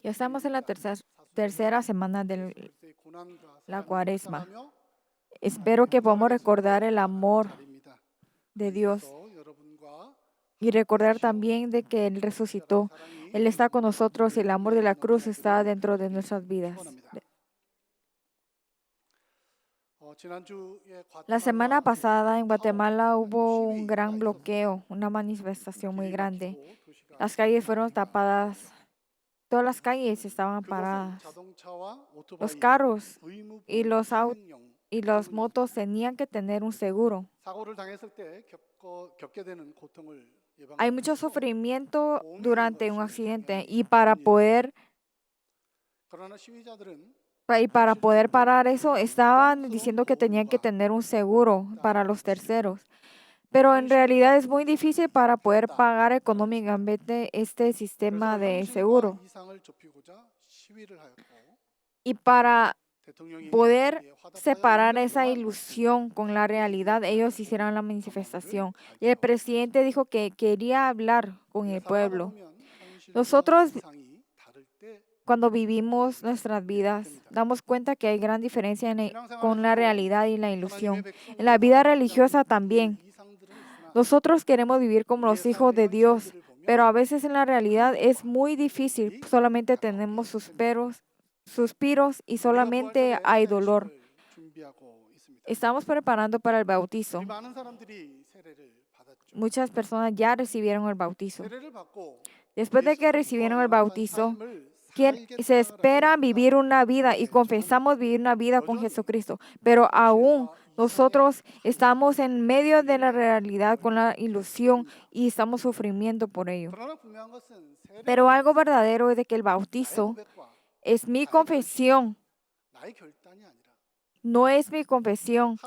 Ya estamos en la tercera semana de la Cuaresma. Espero que podamos recordar el amor de Dios y recordar también de que Él resucitó. Él está con nosotros y el amor de la cruz está dentro de nuestras vidas. La semana pasada en Guatemala hubo un gran bloqueo, una manifestación muy grande. Las calles fueron tapadas, todas las calles estaban paradas. Los carros y las motos tenían que tener un seguro. Hay mucho sufrimiento durante un accidente y para poder parar eso, estaban diciendo que tenían que tener un seguro para los terceros. Pero en realidad es muy difícil para poder pagar económicamente este sistema de seguro. Y para poder separar esa ilusión con la realidad, ellos hicieron la manifestación. Y el presidente dijo que quería hablar con el pueblo. Nosotros, cuando vivimos nuestras vidas, damos cuenta que hay gran diferencia con la realidad y la ilusión. En la vida religiosa también. Nosotros queremos vivir como los hijos de Dios, pero a veces en la realidad es muy difícil. Solamente tenemos suspiros y solamente hay dolor. Estamos preparando para el bautizo. Muchas personas ya recibieron el bautizo. Después de que recibieron el bautizo, se espera vivir una vida y confesamos vivir una vida con Jesucristo, pero aún nosotros estamos en medio de la realidad con la ilusión y estamos sufriendo por ello. Pero algo verdadero es de que el bautizo es mi confesión. No es mi confesión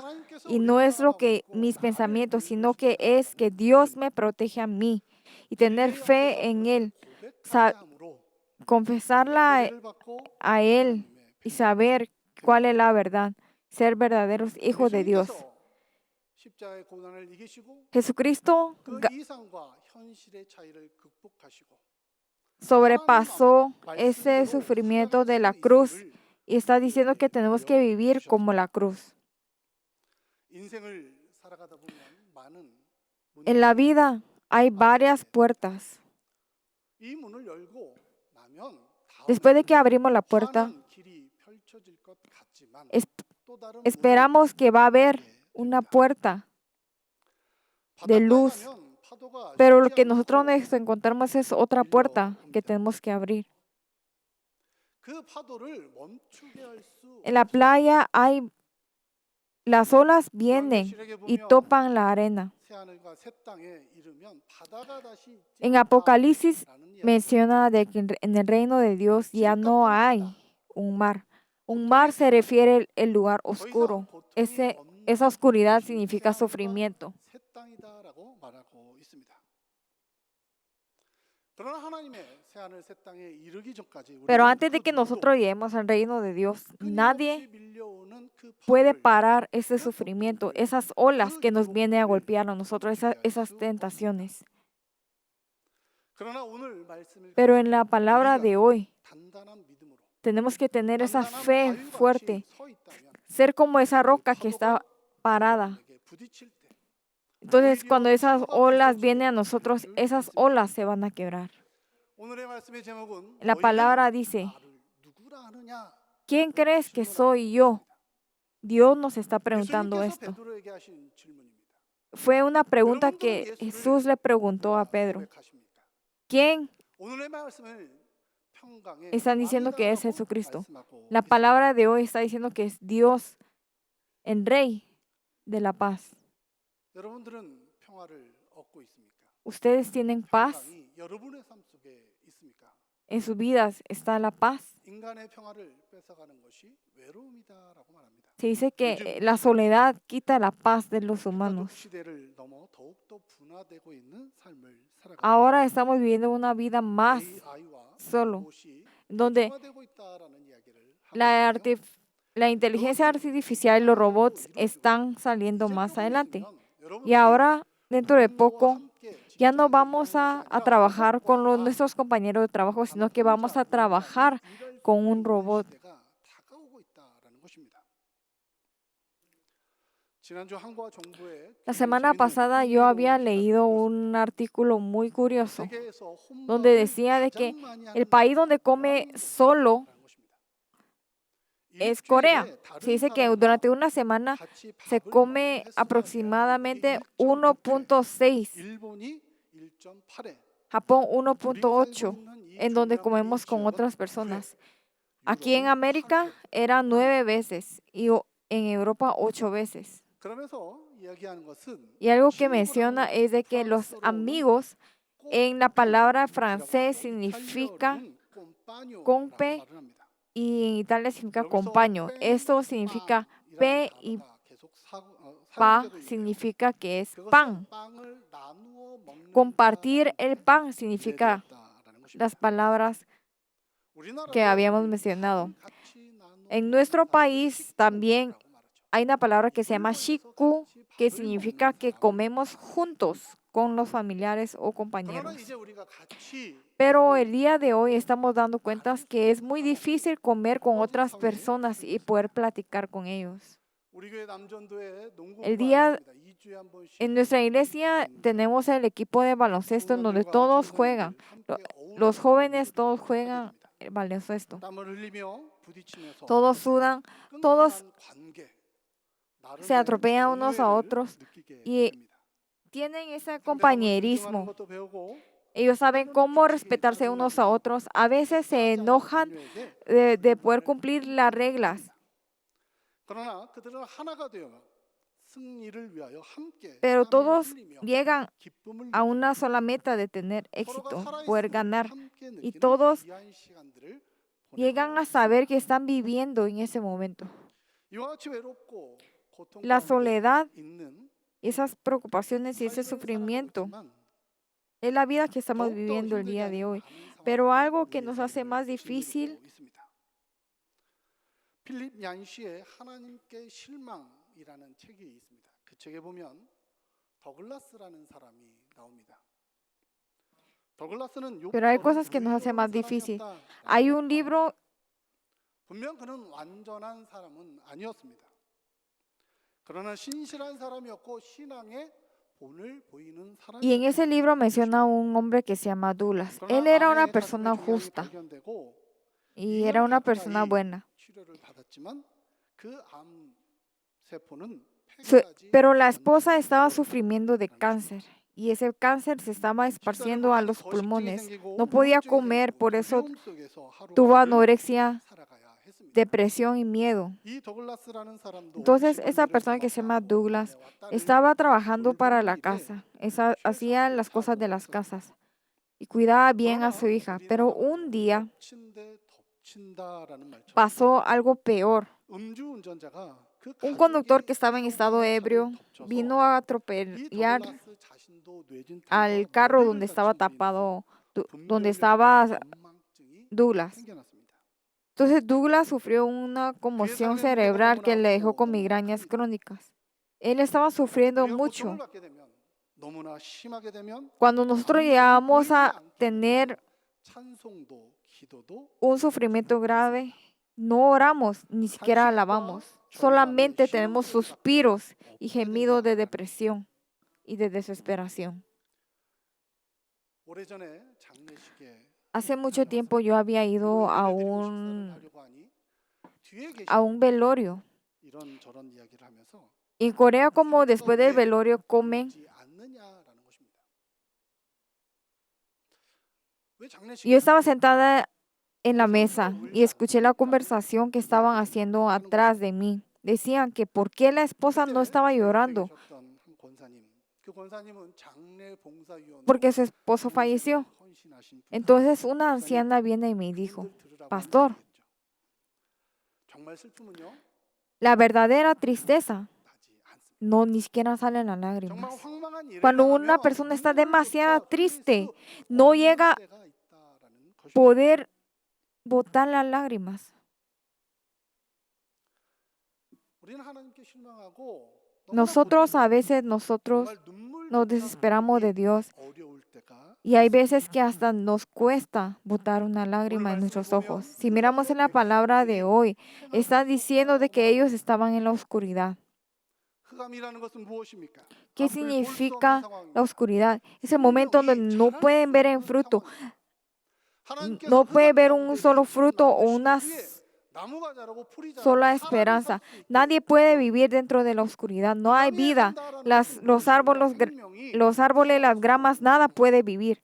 y no es lo que mis pensamientos, sino que es que Dios me protege a mí y tener fe en Él, confesarla a Él y saber cuál es la verdad, ser verdaderos hijos de Dios. Jesucristo sobrepasó ese sufrimiento de la cruz y está diciendo que tenemos que vivir como la cruz. En la vida hay varias puertas. Después de que abrimos la puerta, esperamos que va a haber una puerta de luz, pero lo que nosotros nos encontramos es otra puerta que tenemos que abrir. En la playa las olas vienen y topan la arena. En Apocalipsis menciona de que en el reino de Dios ya no hay un mar. Un mar se refiere al lugar oscuro. Esa oscuridad significa sufrimiento. Pero antes de que nosotros lleguemos al reino de Dios, nadie puede parar ese sufrimiento, esas olas que nos vienen a golpear a nosotros, esas tentaciones. Pero en la palabra de hoy, tenemos que tener esa fe fuerte, ser como esa roca que está parada. Entonces, cuando esas olas vienen a nosotros, esas olas se van a quebrar. La palabra dice, ¿quién crees que soy yo? Dios nos está preguntando esto. Fue una pregunta que Jesús le preguntó a Pedro. ¿Quién? Están diciendo que es Jesucristo. La palabra de hoy está diciendo que es Dios, el Rey de la paz. ¿Ustedes tienen paz? En sus vidas está la paz. Se dice que la soledad quita la paz de los humanos. Ahora estamos viviendo una vida más solo, donde la inteligencia artificial y los robots están saliendo más adelante. Y ahora, dentro de poco, Ya no vamos a trabajar con nuestros compañeros de trabajo, sino que vamos a trabajar con un robot. La semana pasada yo había leído un artículo muy curioso donde decía de que el país donde come solo es Corea. Se dice que durante una semana se come aproximadamente 1.6, Japón 1.8, en donde comemos con otras personas. Aquí en América era 9 veces y en Europa 8 veces. Y algo que menciona es de que los amigos en la palabra francés significa compe y en Italia significa compañero. Esto significa pe y pa significa que es pan. Compartir el pan significa las palabras que habíamos mencionado. En nuestro país también hay una palabra que se llama shiku, que significa que comemos juntos con los familiares o compañeros. Pero el día de hoy estamos dando cuenta que es muy difícil comer con otras personas y poder platicar con ellos. En nuestra iglesia tenemos el equipo de baloncesto en donde todos juegan. Los jóvenes todos juegan el baloncesto. Todos sudan, todos se atropellan unos a otros y tienen ese compañerismo. Ellos saben cómo respetarse unos a otros. A veces se enojan de poder cumplir las reglas. Pero todos llegan a una sola meta de tener éxito, poder ganar. Y todos llegan a saber que están viviendo en ese momento. La soledad, esas preocupaciones y ese sufrimiento es la vida que estamos viviendo el día de hoy. Pero algo que nos hace más difícil pero hay cosas que nos hacen más difícil. Hay un libro y en ese libro menciona a un hombre que se llama Douglas. Él era una persona justa y era una persona buena. Pero la esposa estaba sufriendo de cáncer y ese cáncer se estaba esparciendo a los pulmones. No podía comer, por eso tuvo anorexia, depresión y miedo. Entonces, esa persona que se llama Douglas estaba trabajando para la casa, hacía las cosas de las casas y cuidaba bien a su hija. Pero un día pasó algo peor. Un conductor que estaba en estado ebrio vino a atropellar al carro donde estaba tapado, donde estaba Douglas. Entonces Douglas sufrió una conmoción cerebral que le dejó con migrañas crónicas. Él estaba sufriendo mucho. Cuando nosotros llegamos a tener un sufrimiento grave, no oramos, ni siquiera alabamos. Solamente tenemos suspiros y gemidos de depresión y de desesperación. Hace mucho tiempo yo había ido a un velorio. En Corea, como después del velorio comen, yo estaba sentada en la mesa y escuché la conversación que estaban haciendo atrás de mí. Decían que por qué la esposa no estaba llorando, porque su esposo falleció. Entonces una anciana viene y me dijo, pastor, la verdadera tristeza no ni siquiera salen las lágrimas. Cuando una persona está demasiado triste, no llega a poder botar las lágrimas. Nosotros a veces nos desesperamos de Dios Y hay veces que hasta nos cuesta botar una lágrima en nuestros ojos. Si miramos en la palabra de hoy, está diciendo de que ellos estaban en la oscuridad. ¿Qué significa la oscuridad? Es el momento donde no pueden ver en fruto, no pueden ver un solo fruto o una sola esperanza. Nadie puede vivir dentro de la oscuridad. No hay vida. Los árboles, las gramas, nada puede vivir.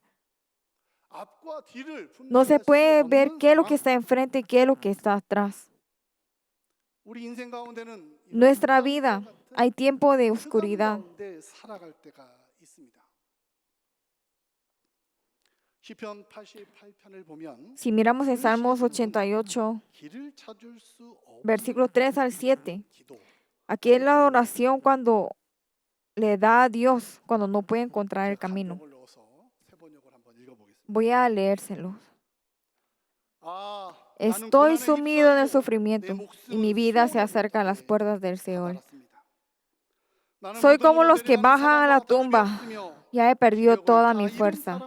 No se puede ver qué es lo que está enfrente y qué es lo que está atrás. Nuestra vida, hay tiempo de oscuridad. Si miramos en Salmos 88, versículo 3 al 7, aquí es la oración cuando le da a Dios, cuando no puede encontrar el camino. Voy a leérselo. Estoy sumido en el sufrimiento y mi vida se acerca a las puertas del Seol. Soy como los que bajan a la tumba. Ya he perdido toda mi fuerza.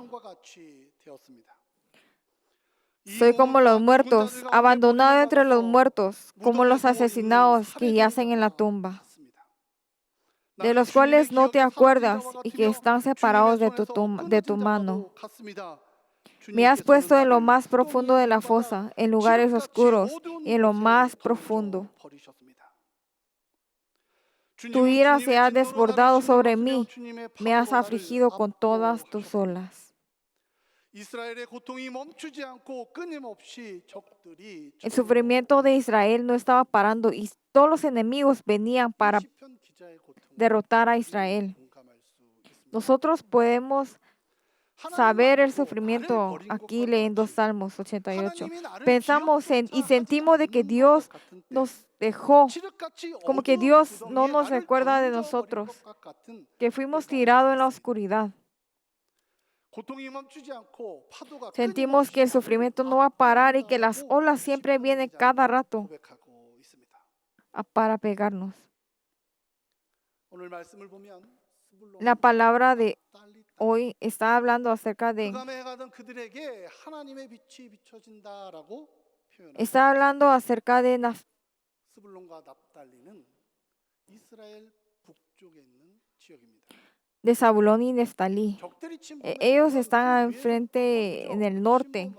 Soy como los muertos, abandonado entre los muertos, como los asesinados que yacen en la tumba, de los cuales no te acuerdas y que están separados de tu mano. Me has puesto en lo más profundo de la fosa, en lugares oscuros y en lo más profundo. Tu ira se ha desbordado sobre mí, me has afligido con todas tus olas. El sufrimiento de Israel no estaba parando y todos los enemigos venían para derrotar a Israel. Nosotros podemos saber el sufrimiento aquí leyendo Salmos 88. Pensamos y sentimos de que Dios nos dejó, como que Dios no nos recuerda de nosotros, que fuimos tirados en la oscuridad. Sentimos que el sufrimiento no va a parar y que las olas siempre vienen cada rato para pegarnos. La palabra de hoy está hablando acerca de de Zabulón y Neftalí. Ellos están enfrente en el norte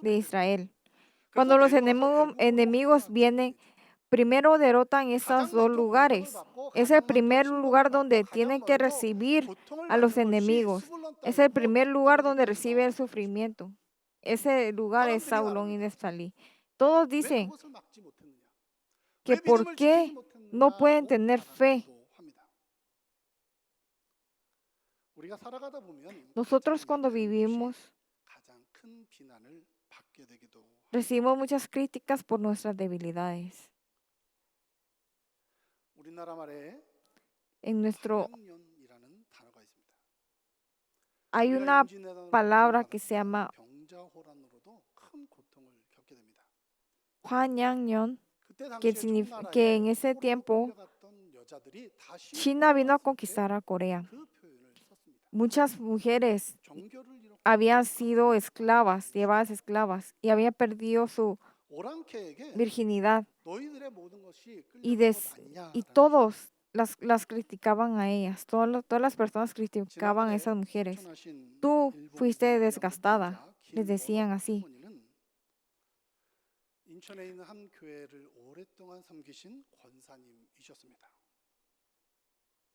de Israel. Cuando los enemigos vienen, primero derrotan esos dos lugares. Es el primer lugar donde tienen que recibir a los enemigos. Es el primer lugar donde recibe el sufrimiento. Ese lugar es Zabulón y Neftalí. Todos dicen que por qué no pueden tener fe. Nosotros cuando vivimos recibimos muchas críticas por nuestras debilidades. Hay una palabra que se llama Hwanyangyeon, que en ese tiempo China vino a conquistar a Corea. Muchas mujeres habían sido esclavas, llevadas esclavas, y habían perdido su virginidad. Y todos las criticaban a ellas. Todas las personas criticaban a esas mujeres. Tú fuiste desgastada, les decían así.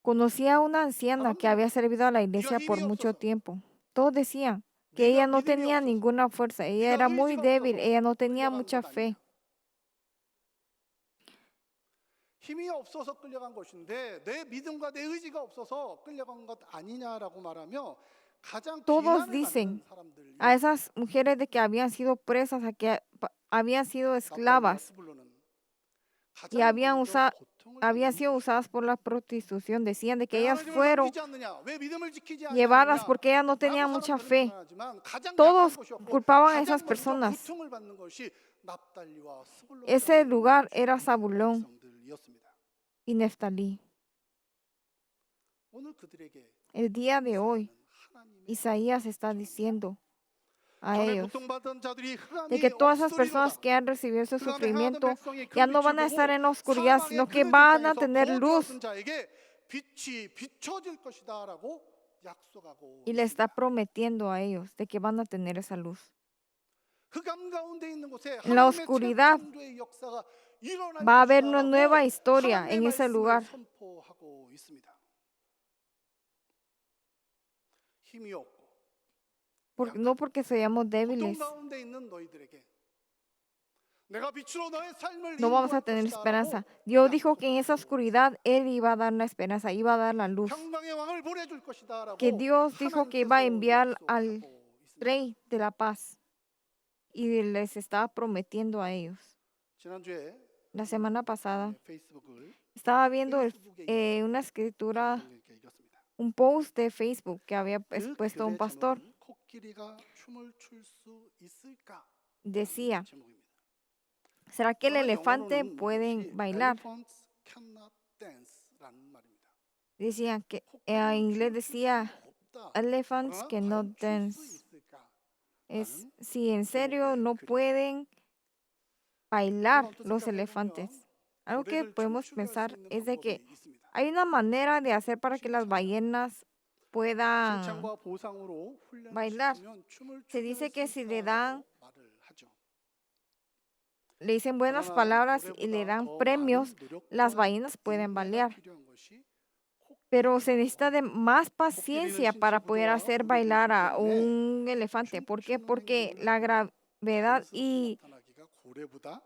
Conocí a una anciana que había servido a la iglesia por mucho tiempo. Todos decían que ella no tenía ninguna fuerza, ella era muy débil, ella no tenía mucha fe. Todos dicen a esas mujeres de que habían sido presas, que habían sido esclavas y habían sido usadas por la prostitución. Decían de que ellas fueron llevadas porque ellas no tenían mucha fe. Todos culpaban a esas personas. Ese lugar era Zabulón y Neftalí. El día de hoy, Isaías está diciendo a 전에 ellos 고통받던 자들이 de que 흑암의 todas esas 억소리로다. personas que han recibido ese 흑암에 행하던 sufrimiento 백성이 그 ya no 빛을 van a estar 보고 en la oscuridad, 사망의 sino que 그늘진 van a 땅에서 tener 거기 luz. 왔던 자에게 빛이 비춰질 것이다라고 약속하고 Y le está 있습니다. prometiendo a ellos de que van a tener esa luz. 흑암 가운데 있는 곳에 En la 하나님의 oscuridad 창조의 역사가 일어날 va a haber una nueva 것이다라고 historia 하나님의 en ese 말씀을 lugar. 선포하고 있습니다. 힘이 없고 No porque seamos 고통 débiles, 가운데 있는 너희들에게 내가 빛으로 너의 삶을 no vamos a 인도할 tener 것이다라고 esperanza. Dios dijo que en esa 약속하고 oscuridad Él iba a dar la esperanza, iba a dar la luz. 평강의 왕을 보내줄 것이다라고 Que Dios dijo que iba a 하나님께서 enviar al 약속하고 있습니다. Rey de la paz y les estaba prometiendo a ellos. 지난주에 La semana pasada 페이스북을 estaba viendo 페이스북에 una escritura, 이렇게 읽었습니다. un post de Facebook que había 그 puesto un 글의 pastor. 제목은 코끼리가 춤을 출 수 있을까? Decía, 제목입니다. ¿será que el 그러나 elefante 영어로는 puede 이것이 bailar? Elephants cannot dance라는 말입니다. Decían que en 코끼리는 inglés 춤을 출 decía, 수가 없다. elephants 그러나 cannot 과연 출 수 dance. 있을까? Es si en serio 제목의 no 글이 pueden 우리가 bailar 언뜻 los 생각해 elefantes. 보면 Algo que 고래를 podemos 춤추게 할 수 pensar 있는 es de que 방법이 있습니다. hay una manera de hacer para que las 쉽지 않아요. ballenas puedan 칭찬과 보상으로 훈련을 bailar. 시키면 춤을 Se 추게 dice 할 수 que si le 있다라고 말을 하죠. le dicen buenas 그러나 palabras y le 고래보다 dan 더 premios, 많은 las 노력과 ballenas pueden 인내가 bailar. 필요한 것이 Pero se 코끼리라고 necesita de 합니다. más 코끼리는 paciencia 신체 para poder 구조와 hacer 무릎이 bailar 굵기 a 때문에 un elefante. ¿Por qué? 춤추는 Porque 행동을 la 하기가 gravedad 자연스럽게 y 나타나기가 고래보다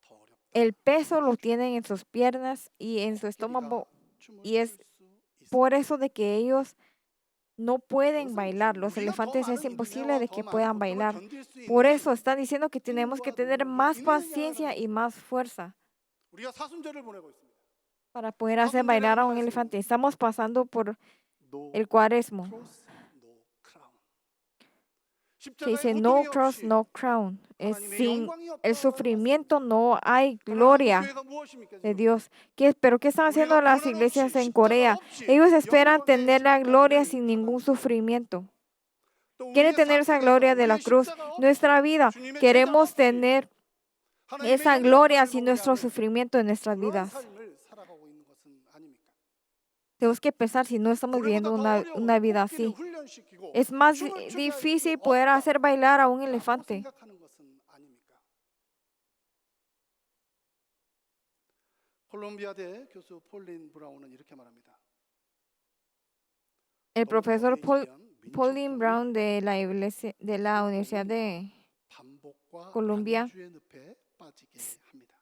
더 어렵다. el peso lo tienen en sus piernas y en su estómago. 코끼리가 춤을 Y es 출 수 por 있을까? eso de que ellos no pueden 그것은 bailar. Los 우리가 더 elefantes es 많은 imposible 인내와 de 더 que 많은 puedan 고통을 bailar. 견딜 수 Por 있는 eso están diciendo que tenemos que 힘과 tener 능력이 más 있느냐라는 paciencia y 것입니다. más fuerza 우리가 사순절을 보내고 있습니다. para poder hacer 사순절에 bailar a 하는 un 말씀은 elefante. Estamos pasando por No el cuaresmo. cross, no crown. Se 십자가의 dice no 고통이 cross, 없이 no crown. Es 하나님의 sin 영광이 el 없다라는 sufrimiento 말씀입니다. no hay 그러나 한국 gloria 교회가 무엇입니까 de 지금? Dios. Pero ¿qué están haciendo 우리가 las 고난 iglesias 없이 en 십자가 Corea? 없이 Ellos esperan 영광의 tener la gloria 십자가를 sin ningún 받아들이고 sufrimiento. 또 Quieren 우리의 tener esa 삶 gloria 속에서 de la 우리의 cruz. 십자가 없이 Nuestra vida 주님의 제자 queremos 없이 tener 하나님의 esa gloria 영광을 sin 먹으려 nuestro 하는 sufrimiento en nuestras 그런 vidas. 삶을 살아가고 있는 것은 아닙니까? Tenemos que pensar si no estamos viviendo 고래보다 더 una 어려운 vida 코끼리를 así. 훈련시키고 Es más 춤을 추게 할 수 difícil poder 없다 hacer bailar a un 라고 elefante. 생각하는 것은 아닙니까? 콜롬비아대 교수 폴린 브라운은 이렇게 말합니다. El 너무 profesor 더해지면 Pauline 민첩함이 Brown de la Universidad de 반복과 Colombia 안주의 늪에 빠지게 합니다.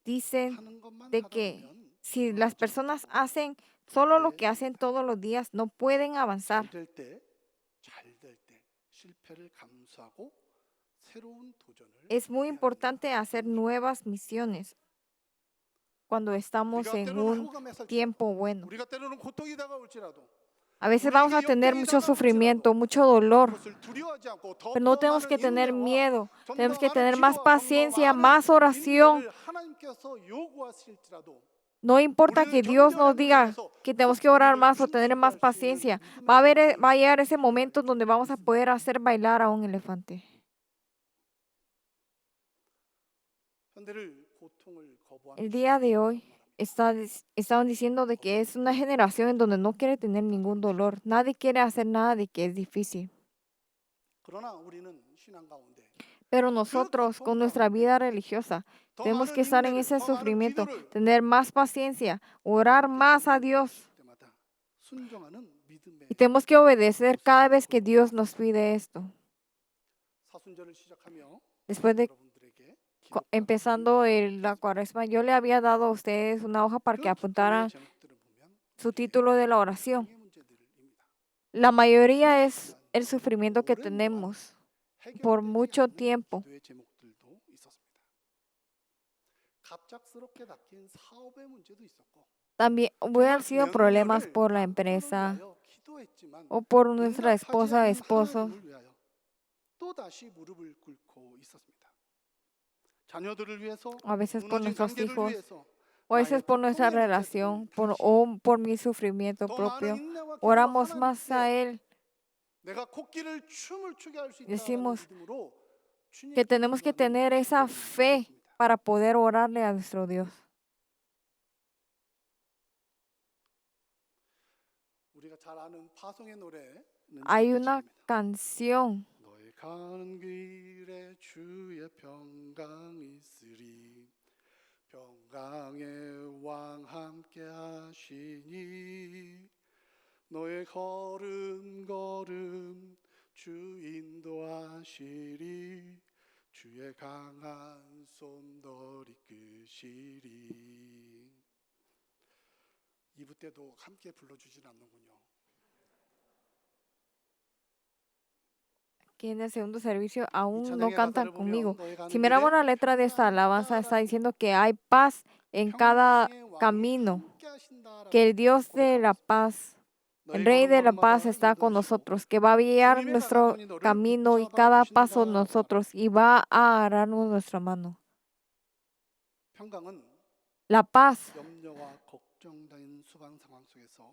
dice 하는 것만 de 하다 que 보면 si las personas hacen solo lo que hacen todos los días, no pueden avanzar. 잘될 때 실패를 감수하고 새로운 도전을 Es muy 해야 importante 합니다. hacer nuevas misiones cuando estamos 우리가 en 때로는 un 하고가 맺을지라도, tiempo bueno. 우리가 때로는 고통이 다가올지라도 A veces vamos a tener mucho sufrimiento, mucho dolor, 그것을 두려워하지 않고 pero no 더욱더 tenemos que 많은 tener 인내와 miedo. 좀 Tenemos 더 que 많은 tener más 기도와 좀 더 paciencia, 많은 más oración. 인내를 하나님께서 요구하실지라도 No importa que Dios nos diga que tenemos que orar más o tener más paciencia. Va a llegar ese momento donde vamos a poder hacer bailar a un elefante. El día de hoy están diciendo de que es una generación en donde no quiere tener ningún dolor. Nadie quiere hacer nada de que es difícil. Pero nosotros, con nuestra vida religiosa, tenemos que estar en ese sufrimiento, tener más paciencia, orar más a Dios. Y tenemos que obedecer cada vez que Dios nos pide esto. Después de empezando la cuaresma, yo le había dado a ustedes una hoja para que apuntaran su título de la oración. La mayoría es el sufrimiento que tenemos por mucho tiempo. También han sido problemas por la empresa o por nuestra esposa, esposo. A veces por nuestros hijos, o a veces por nuestra relación, o por mi sufrimiento propio. Oramos más a Él 내가 코끼리를 춤을 추게 할 수 있다는 Decimos 믿음으로 que tenemos que tener esa fe para poder orarle a nuestro Dios. 우리가 잘 아는 파송의 노래는 Hay 이렇게 una 시작합니다. canción 너의 가는 길에 주의 평강이 있으리 평강의 왕 함께 하시니 너의 걸음 주 인도하시리 주의 강한 손 널 이끄시리. 2부 때도 함께 불러주진 않는군요. que en el segundo servicio aún no 찬양의 cantan 가사를 conmigo. 보면 너의 가는 Si miramos 길에 la letra de esta alabanza, está 평강의 diciendo que hay paz en cada 평강의 왕이 camino, 함께 하신다라고 que el Dios de la 고백하고 paz, 있습니다. el 너희 Rey de la paz 걸음걸음마다 está con 인도하시고 nosotros, que va a guiar 주님의 nuestro 강한 손이 너를 camino y 붙잡아 cada paso 주신다라고 nosotros y va a agarrarnos nuestra mano. 평강은 La paz 염려와 걱정된 수반 상황 속에서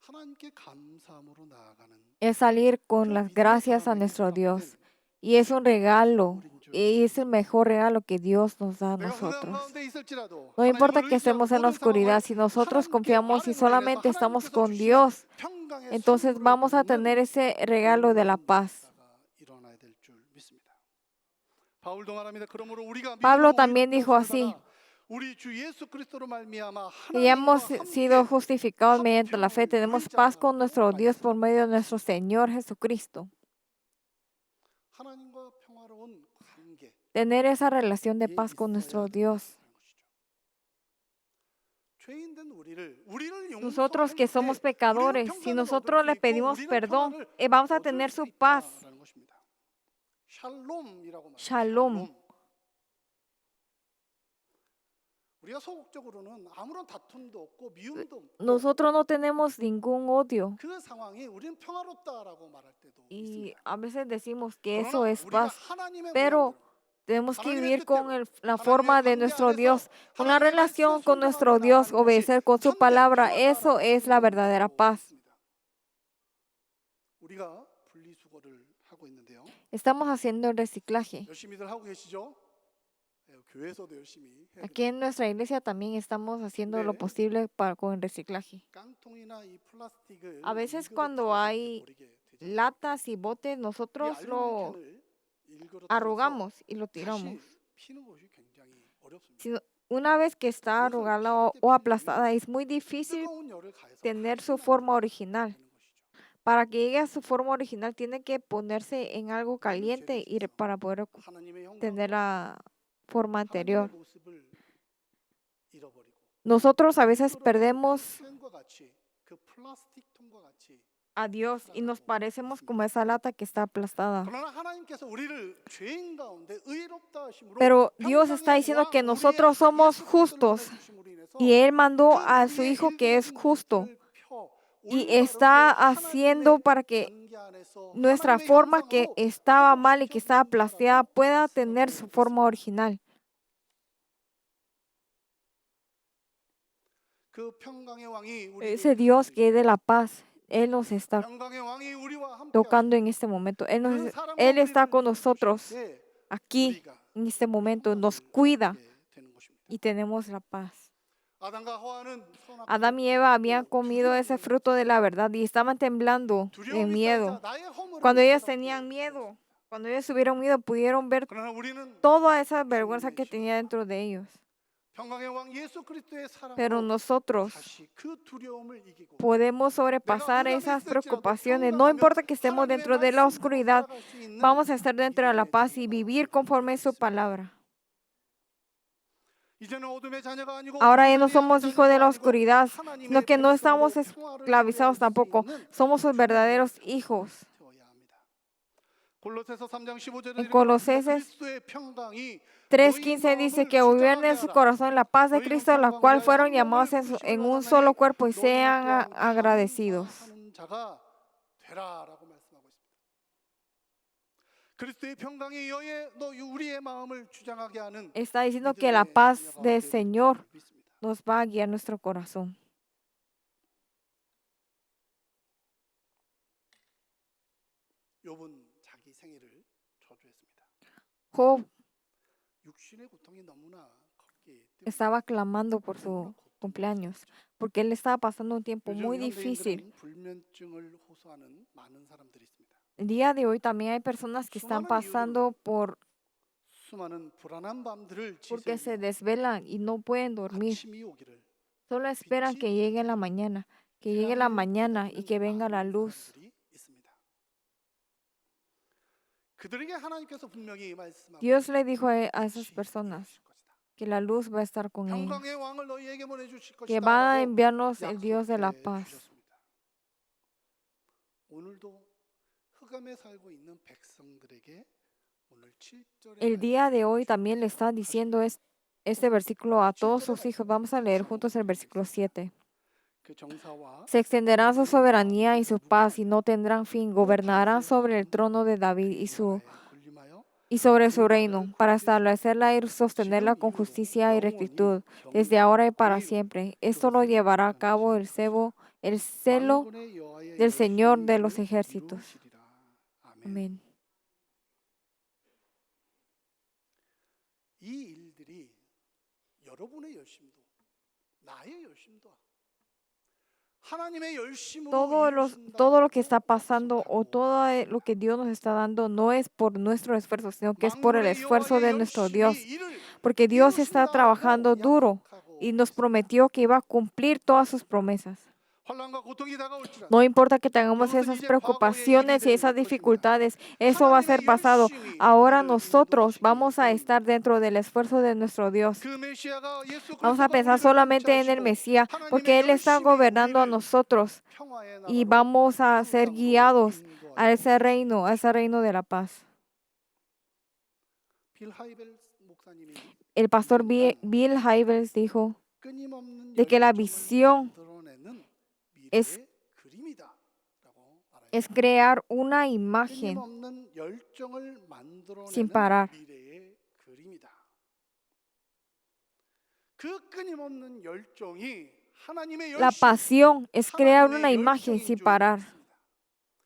하나님께 감사함으로 나아가는 es salir con las gracias a nuestro Dios y es un regalo y es el mejor regalo que Dios nos da a 내가 흑암 nosotros. 가운데 있을지라도 No importa 하나님을 que estemos en la 의지하고 모든 oscuridad, 상황을 si nosotros 하나님께 confiamos y 말함으로 인해서 solamente estamos 하나님께서 con 주시는 Dios, 평강의 entonces 선물을 vamos a 받는 tener ese regalo de la 놀라운 paz. 역사가 일어나야 될 줄 믿습니다. 바울도 말합니다. 그러므로 우리가 Pablo 믿음으로 también dijo 의롭다함을 así, 받아 우리 주 예수 그리스도로 말미암아 que ya hemos 하나님과 sido 함께 justificados mediante la fe, 화평을 tenemos paz con nuestro 누리자라고 Dios por 말했습니다. medio de nuestro Señor Jesucristo. 하나님과 평화로운 관계 Tener esa relación de paz con nuestro Dios. 죄인된 우리를 Nosotros que somos 용서할 때 pecadores, 우리는 si 평강을 nosotros 얻을 수 le 있고 pedimos 우리는 perdón, 평화를 vamos a 얻을 tener 수 su paz. 있다라는 것입니다. 샬롬이라고 말합니다. Shalom. 우리가 소극적으로는 아무런 다툼도 없고 미움도 없고 Nosotros no tenemos ningún odio. 그 상황이 우리는 평화롭다라고 말할 때도 Y 있습니다. a veces decimos que 그러나 eso es 우리가 paz, 하나님의 pero 모양대로 tenemos que 하나님의 vivir con 뜻대로 la 하나님의 forma de 관계 nuestro 안에서 Dios, con la 하나님의 말씀에 relación con nuestro 순종하며 Dios, 나아가는 것이 obedecer con su 참된 palabra. Eso 평화다라고 es la 성경은 verdadera 말하고 paz. 있습니다. 우리가 분리수거를 하고 있는데요. Estamos haciendo el reciclaje. 열심히들 하고 계시죠? 네, 교회에서도 열심히 해야 Aquí en nuestra iglesia también estamos haciendo lo posible con el reciclaje. 깡통이나 이 플라스틱을 A veces 일그러 cuando 뜯어서 hay 버리게 되잖아요. latas y botes, 이 nosotros 알루미늄 lo 캔을 일그러 뜯어서 arrugamos y lo 다시 tiramos. 피는 것이 굉장히 어렵습니다. Una vez que está arrugada o aplastada, es muy difícil 뜨거운 열을 가해서 tener 다시 su forma 만들어야 original. 되는 것이죠. Para que llegue a su forma original, tiene que ponerse en algo caliente y para poder 하나님의 tener 형상과 la forma anterior. 하나님의 모습을 잃어버리고 Nosotros a veces 일그러 perdemos 캔과 같이 그 플라스틱 통과 같이 a Dios y nos parecemos como esa lata que está aplastada. 그러나 하나님께서 우리를 죄인 가운데 의롭다 하심으로 Pero Dios está diciendo que nosotros somos justos y Él mandó a su Hijo que es justo y está haciendo para que nuestra forma que estaba mal y que estaba aplastada pueda tener su forma original. 그 평강의 왕이 Ese Dios que es de la paz, Él nos está 평강의 왕이 우리와 함께 tocando en este momento. Él está con nosotros aquí, en este momento, nos cuida y tenemos la paz. Adán y Eva habían comido ese fruto de la verdad y estaban temblando de miedo. Cuando ellos tenían miedo, cuando ellos tuvieron miedo, pudieron ver toda esa vergüenza que tenía dentro de ellos. Pero nosotros podemos sobrepasar esas preocupaciones. No importa que estemos dentro de la oscuridad, vamos a estar dentro de la paz y vivir conforme a su palabra. Ahora ya no somos hijos de la oscuridad, sino que no estamos esclavizados tampoco. Somos sus verdaderos hijos. En Colosenses 3:15 dice que gobiernen en su corazón la paz de Cristo, la cual fueron llamados en un solo cuerpo y sean agradecidos. Está diciendo que la paz del Señor nos va a guiar nuestro corazón. 욥은 자기 생일을 저주했습니다. Job 육신의 고통이 너무나 컸기 때문에 estaba clamando por su cumpleaños, porque él estaba pasando un tiempo 요즘 muy difícil. 현대인들은 불면증을 호소하는 많은 사람들이 있습니다. El día de hoy también hay personas que están 수많은 이유로 pasando 수많은 불안한 밤들을 porque se 지새우며 desvelan y no pueden dormir. 아침이 오기를 Solo esperan que llegue la mañana, que llegue la mañana y que venga la luz. 사람들이 있습니다. 그들에게 하나님께서 분명히 말씀하고 Dios le dijo a esas 빛이 personas 임하실 것이다. que la luz va a estar con ellos, 평강의 왕을 너희에게 보내주실 que va a 것이다라고 enviarnos el Dios de la 약속해 paz. 주셨습니다. 오늘도 흑암에 살고 있는 백성들에게 오늘 7절에 El día de hoy también le está diciendo este versículo a todos sus hijos. Vamos a leer juntos el versículo 7. 그 정사와 Se extenderá su soberanía y su paz y no tendrán fin. Gobernarán sobre el trono de David y sobre su reino, para establecerla y sostenerla con justicia y rectitud, desde ahora y para siempre. Esto lo llevará a cabo el celo del Señor de los ejércitos. Amén. 이 일들이 여러분의 열심도 나의 열심도 하나님의 열심으로 Todo lo que está pasando o todo lo que Dios nos está dando no es por nuestro esfuerzo, sino que es por el esfuerzo de nuestro Dios. Porque Dios está trabajando duro y nos prometió que iba a cumplir todas sus promesas. No importa que tengamos esas preocupaciones y esas dificultades, eso va a ser pasado. Ahora nosotros vamos a estar dentro del esfuerzo de nuestro Dios. Vamos a pensar solamente en el Mesías, porque Él está gobernando a nosotros y vamos a ser guiados a ese reino de la paz. El pastor Bill Hybels dijo de que la visión es crear una imagen sin parar. La pasión es crear una imagen sin parar.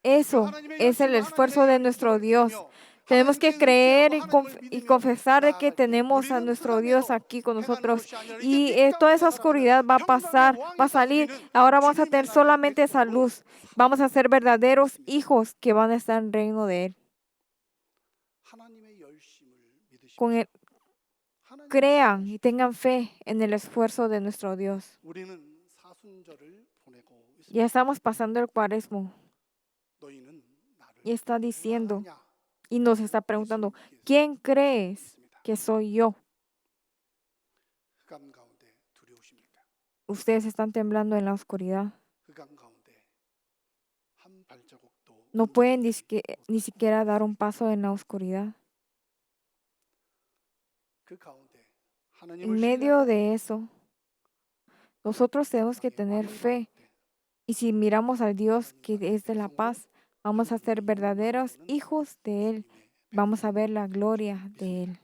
Eso es el esfuerzo de nuestro Dios. Tenemos que creer y confesar de que tenemos a nuestro Dios aquí con nosotros. Y toda esa oscuridad va a pasar, va a salir. Ahora vamos a tener solamente esa luz. Vamos a ser verdaderos hijos que van a estar en el reino de Él. Crean y tengan fe en el esfuerzo de nuestro Dios. Ya estamos pasando el Cuaresmo. Y está diciendo y nos está preguntando, ¿quién crees que soy yo? Ustedes están temblando en la oscuridad. No pueden ni siquiera dar un paso en la oscuridad. En medio de eso, nosotros tenemos que tener fe. Y si miramos al Dios que es de la paz, vamos a ser verdaderos hijos de Él. Vamos a ver la gloria de Él.